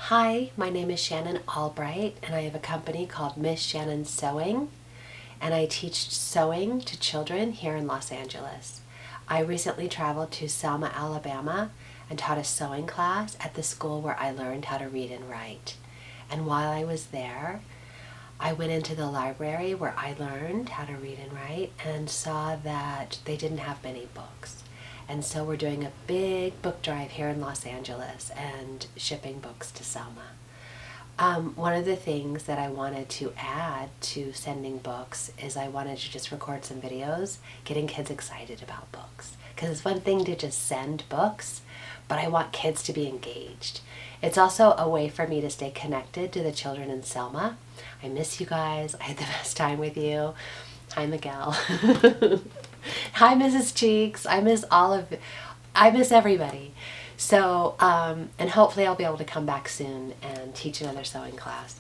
Hi, my name is Shannon Albright, and I have a company called Miss Shannon Sewing, and I teach sewing to children here in Los Angeles. I recently traveled to Selma, Alabama, and taught a sewing class at the school where I learned how to read and write. And while I was there, I went into the library where I learned how to read and write and saw that they didn't have many books. And so we're doing a big book drive here in Los Angeles and shipping books to Selma. One of the things that I wanted to add to sending books is I wanted to just record some videos getting kids excited about books. Because it's one thing to just send books, but I want kids to be engaged. It's also a way for me to stay connected to the children in Selma. I miss you guys. I had the best time with you. Hi, Miguel. Hi, Mrs. Cheeks. I miss everybody. So, and hopefully I'll be able to come back soon and teach another sewing class.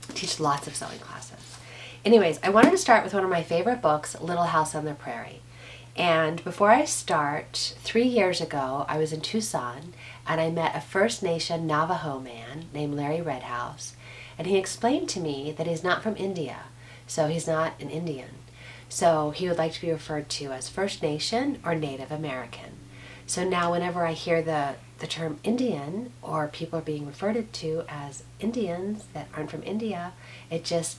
Teach lots of sewing classes. Anyways, I wanted to start with one of my favorite books, Little House on the Prairie. And before I start, 3 years ago, I was in Tucson and I met a First Nation Navajo man named Larry Redhouse. And he explained to me that he's not from India, so he's not an Indian. So he would like to be referred to as First Nation or Native American. So now whenever I hear the term Indian, or people are being referred to as Indians that aren't from India, it just,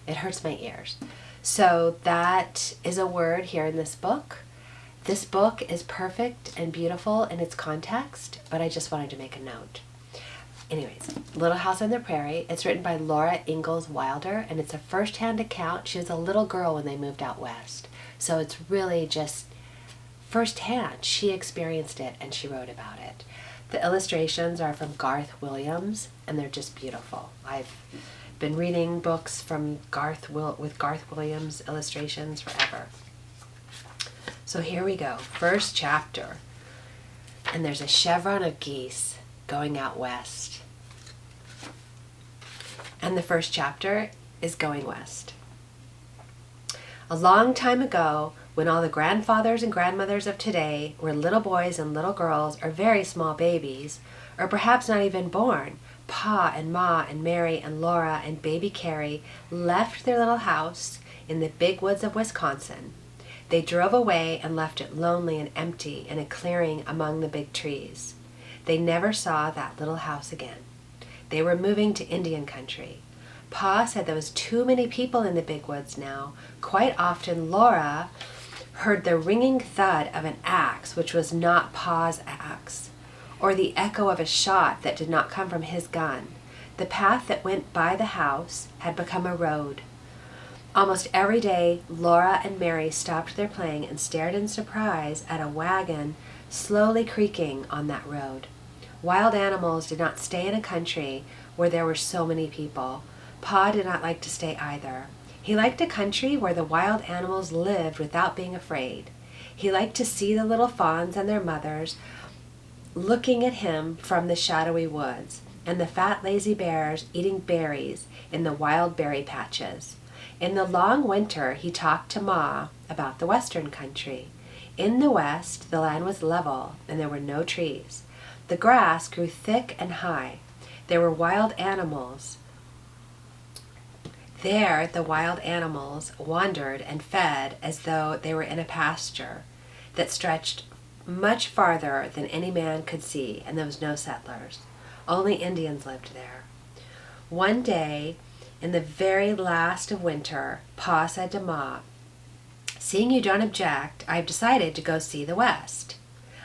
it hurts my ears. So that is a word here in this book. This book is perfect and beautiful in its context, but I just wanted to make a note. Anyways, Little House on the Prairie. It's written by Laura Ingalls Wilder, and it's a first-hand account. She was a little girl when they moved out west. So it's really just first-hand. She experienced it, and she wrote about it. The illustrations are from Garth Williams, and they're just beautiful. I've been reading books from Garth Williams illustrations forever. So here we go. First chapter. And there's a chevron of geese going out west. And the first chapter is going west. A long time ago, when all the grandfathers and grandmothers of today were little boys and little girls or very small babies, or perhaps not even born, Pa and Ma and Mary and Laura and baby Carrie left their little house in the big woods of Wisconsin. They drove away and left it lonely and empty in a clearing among the big trees. They never saw that little house again. They were moving to Indian country. Pa said there was too many people in the big woods now. Quite often Laura heard the ringing thud of an axe, which was not Pa's axe, or the echo of a shot that did not come from his gun. The path that went by the house had become a road. Almost every day, Laura and Mary stopped their playing and stared in surprise at a wagon slowly creaking on that road. Wild animals did not stay in a country where there were so many people. Pa did not like to stay either. He liked a country where the wild animals lived without being afraid. He liked to see the little fawns and their mothers looking at him from the shadowy woods, and the fat lazy bears eating berries in the wild berry patches. In the long winter, he talked to Ma about the western country. In the west, the land was level and there were no trees. The grass grew thick and high. There were wild animals. There, the wild animals wandered and fed as though they were in a pasture that stretched much farther than any man could see, and there was no settlers. Only Indians lived there. One day, in the very last of winter, Pa said to Ma, "Seeing you don't object, I've decided to go see the West.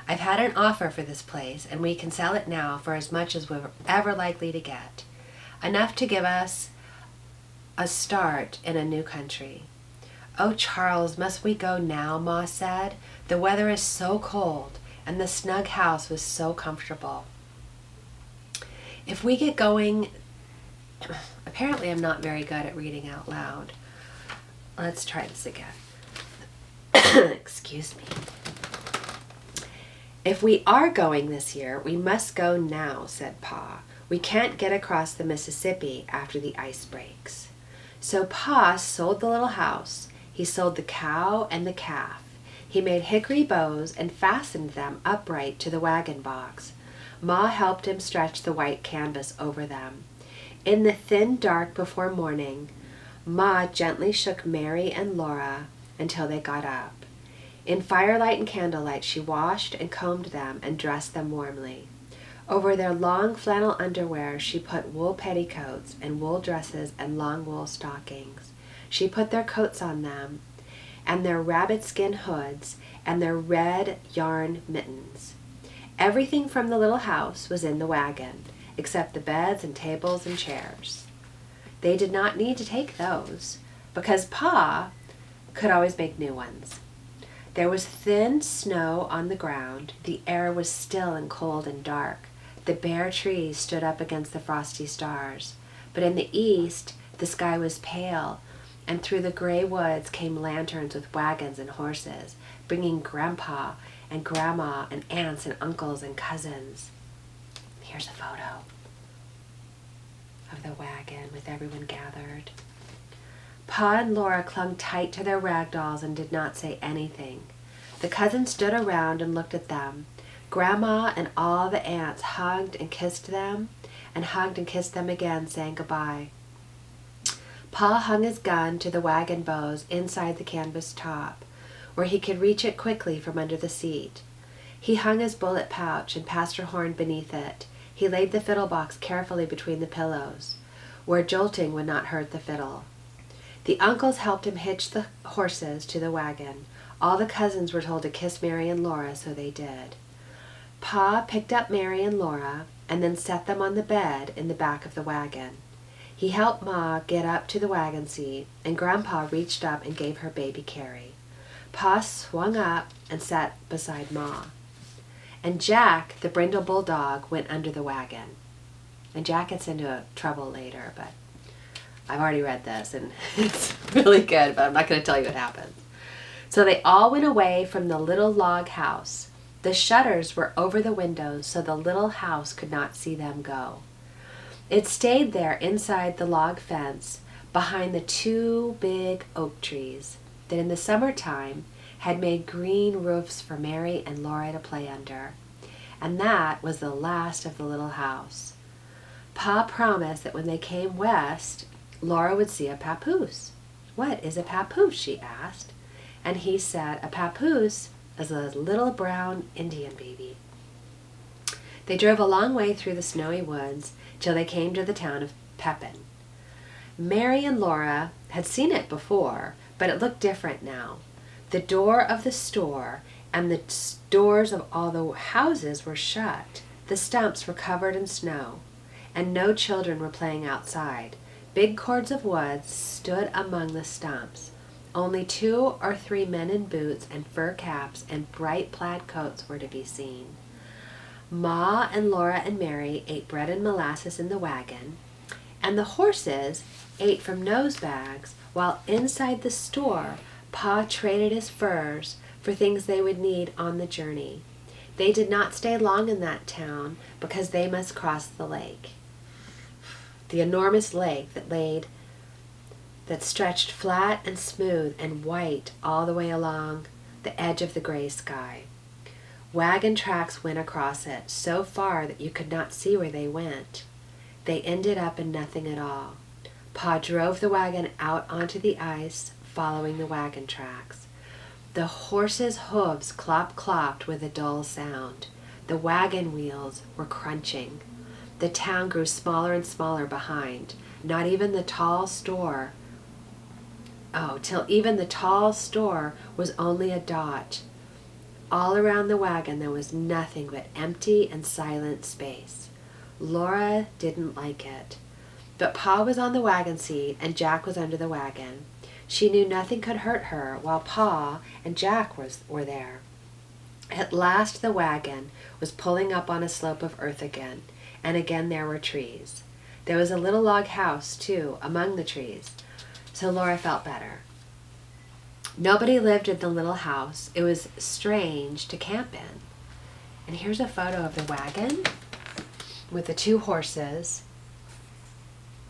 I've had an offer for this place, and we can sell it now for as much as we're ever likely to get. Enough to give us a start in a new country." "Oh, Charles, must we go now?" Ma said. "The weather is so cold, and the snug house was so comfortable." If we get going... Apparently I'm not very good at reading out loud. Let's try this again. Excuse me. "If we are going this year, we must go now," said Pa. "We can't get across the Mississippi after the ice breaks." So Pa sold the little house. He sold the cow and the calf. He made hickory bows and fastened them upright to the wagon box. Ma helped him stretch the white canvas over them. In the thin dark before morning, Ma gently shook Mary and Laura until they got up. In firelight and candlelight, she washed and combed them and dressed them warmly. Over their long flannel underwear, she put wool petticoats and wool dresses and long wool stockings. She put their coats on them, and their rabbit skin hoods, and their red yarn mittens. Everything from the little house was in the wagon, except the beds and tables and chairs. They did not need to take those, because Pa could always make new ones. There was thin snow on the ground. The air was still and cold and dark. The bare trees stood up against the frosty stars. But in the east, the sky was pale, and through the gray woods came lanterns with wagons and horses, bringing Grandpa and Grandma and aunts and uncles and cousins. Here's a photo of the wagon with everyone gathered. Pa and Laura clung tight to their rag dolls and did not say anything. The cousins stood around and looked at them. Grandma and all the aunts hugged and kissed them again, saying goodbye. Pa hung his gun to the wagon bows inside the canvas top, where he could reach it quickly from under the seat. He hung his bullet pouch and pastor horn beneath it. He laid the fiddle box carefully between the pillows, where jolting would not hurt the fiddle. The uncles helped him hitch the horses to the wagon. All the cousins were told to kiss Mary and Laura, so they did. Pa picked up Mary and Laura and then set them on the bed in the back of the wagon. He helped Ma get up to the wagon seat, and Grandpa reached up and gave her baby Carrie. Pa swung up and sat beside Ma. And Jack, the brindle bulldog, went under the wagon. And Jack gets into trouble later, but I've already read this, and it's really good, but I'm not going to tell you what happens. So they all went away from the little log house. The shutters were over the windows, so the little house could not see them go. It stayed there inside the log fence, behind the 2 big oak trees that in the summertime had made green roofs for Mary and Laura to play under. And that was the last of the little house. Pa promised that when they came west, Laura would see a papoose. "What is a papoose?" she asked. And he said, "A papoose is a little brown Indian baby." They drove a long way through the snowy woods till they came to the town of Pepin. Mary and Laura had seen it before, but it looked different now. The door of the store and the doors of all the houses were shut. The stumps were covered in snow, and no children were playing outside. Big cords of wood stood among the stumps. Only 2 or 3 men in boots and fur caps and bright plaid coats were to be seen. Ma and Laura and Mary ate bread and molasses in the wagon, and the horses ate from nose bags, while inside the store, Pa traded his furs for things they would need on the journey. They did not stay long in that town because they must cross the lake. The enormous lake that stretched flat and smooth and white all the way along the edge of the gray sky. Wagon tracks went across it, so far that you could not see where they went. They ended up in nothing at all. Pa drove the wagon out onto the ice, following the wagon tracks. The horses' hooves clop-clopped with a dull sound. The wagon wheels were crunching. The town grew smaller and smaller behind. Not even the tall store. Till even the tall store was only a dot. All around the wagon there was nothing but empty and silent space. Laura didn't like it. But Pa was on the wagon seat and Jack was under the wagon. She knew nothing could hurt her while Pa and Jack were there. At last the wagon was pulling up on a slope of earth again, and again there were trees. There was a little log house, too, among the trees, so Laura felt better. Nobody lived in the little house. It was strange to camp in. And here's a photo of the wagon with the 2 horses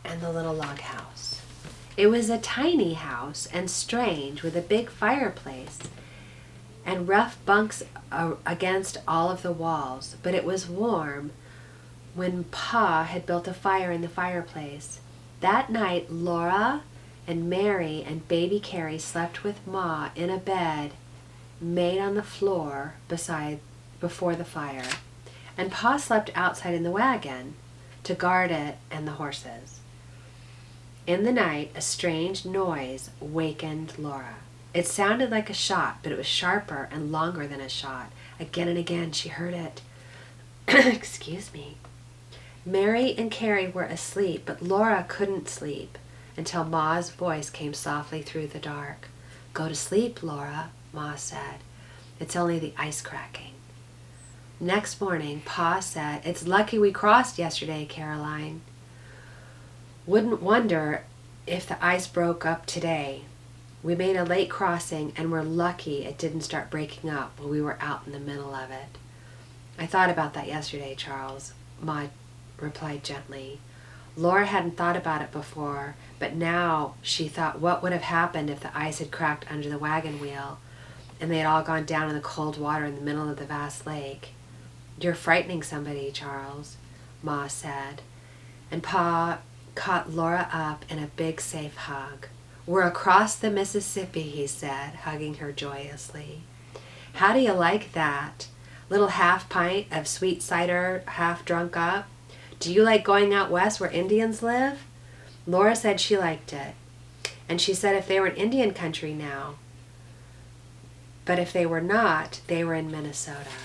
and the little log house. It was a tiny house and strange, with a big fireplace and rough bunks against all of the walls, but it was warm when Pa had built a fire in the fireplace. That night, Laura and Mary and baby Carrie slept with Ma in a bed made on the floor before the fire, and Pa slept outside in the wagon to guard it and the horses. In the night, a strange noise wakened Laura. It sounded like a shot, but it was sharper and longer than a shot. Again and again she heard it. Excuse me. Mary and Carrie were asleep, but Laura couldn't sleep until Ma's voice came softly through the dark. "Go to sleep, Laura," Ma said. "It's only the ice cracking." Next morning, Pa said, "It's lucky we crossed yesterday, Caroline. Wouldn't wonder if the ice broke up today. We made a late crossing and we're lucky it didn't start breaking up while we were out in the middle of it." "I thought about that yesterday, Charles," Ma replied gently. Laura hadn't thought about it before, but now she thought what would have happened if the ice had cracked under the wagon wheel and they had all gone down in the cold water in the middle of the vast lake. "You're frightening somebody, Charles," Ma said, and Pa caught Laura up in a big, safe hug. "We're across the Mississippi," he said, hugging her joyously. "How do you like that? Little half pint of sweet cider, half drunk up. Do you like going out west where Indians live?" Laura said she liked it, and she said if they were in Indian country now, but if they were not, they were in Minnesota.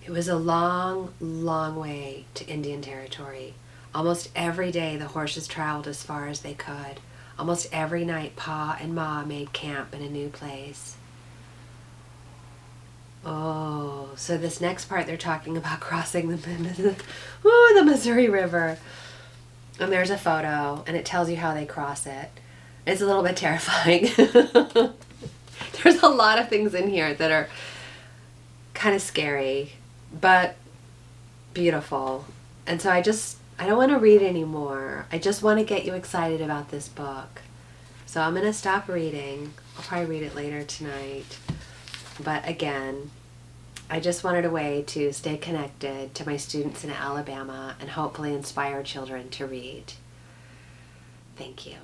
It was a long, long way to Indian Territory. Almost every day the horses traveled as far as they could. Almost every night Pa and Ma made camp in a new place. Oh, so this next part they're talking about crossing the Missouri River. And there's a photo, and it tells you how they cross it. It's a little bit terrifying. There's a lot of things in here that are kind of scary, but beautiful. And so I don't want to read anymore. I just want to get you excited about this book. So I'm going to stop reading. I'll probably read it later tonight. But again, I just wanted a way to stay connected to my students in Alabama and hopefully inspire children to read. Thank you.